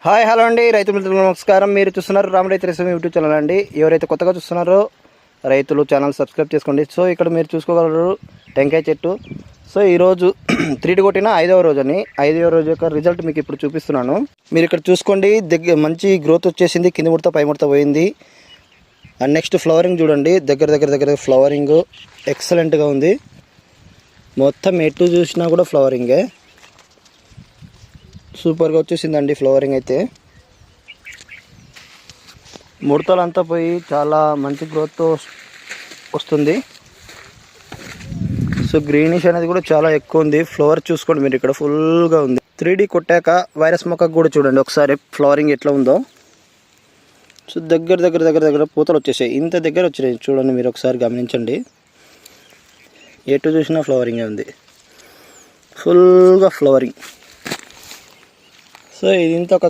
Hi hello అండి, రైతు మిత్రులకు నమస్కారం. మీరు చూస్తున్నారు రామ్ రైతు రేసం యూట్యూబ్ ఛానల్ అండి. ఎవరైతే కొత్తగా చూస్తున్నారో రైతులు ఛానల్ సబ్స్క్రైబ్ చేసుకోండి. సో ఇక్కడ మీరు చూసుకోగలరు టెంకాయ చెట్టు. సో ఈరోజు 3 కొట్టిన 5వ రోజు అని 5వ రోజు యొక్క రిజల్ట్ మీకు ఇప్పుడు చూపిస్తున్నాను. మీరు ఇక్కడ చూసుకోండి, మంచి గ్రోత్ వచ్చేసింది. కింది ముడత పై ముడత పోయింది. అండ్ నెక్స్ట్ ఫ్లవరింగ్ చూడండి, దగ్గర ఫ్లవరింగ్ ఎక్సలెంట్గా ఉంది. మొత్తం ఎటు చూసినా కూడా ఫ్లవరింగే, సూపర్గా వచ్చేసిందండి ఫ్లవరింగ్ అయితే. ముడతలంతా పోయి చాలా మంచి గ్రోత్ వస్తుంది. సో గ్రీనిష్ అనేది కూడా చాలా ఎక్కువ ఉంది. ఫ్లవర్ చూసుకోండి మీరు, ఇక్కడ ఫుల్గా ఉంది. 3D కొట్టాక వైరస్ మొక్కకు కూడా చూడండి ఒకసారి ఫ్లవరింగ్ ఎట్లా ఉందో. సో దగ్గర పూతలు వచ్చేసాయి. ఇంత దగ్గర వచ్చాయి చూడండి మీరు, ఒకసారి గమనించండి. ఎటు చూసినా ఫ్లవరింగే ఉంది, ఫుల్గా ఫ్లవరింగ్. సో ఇది ఇంత ఒక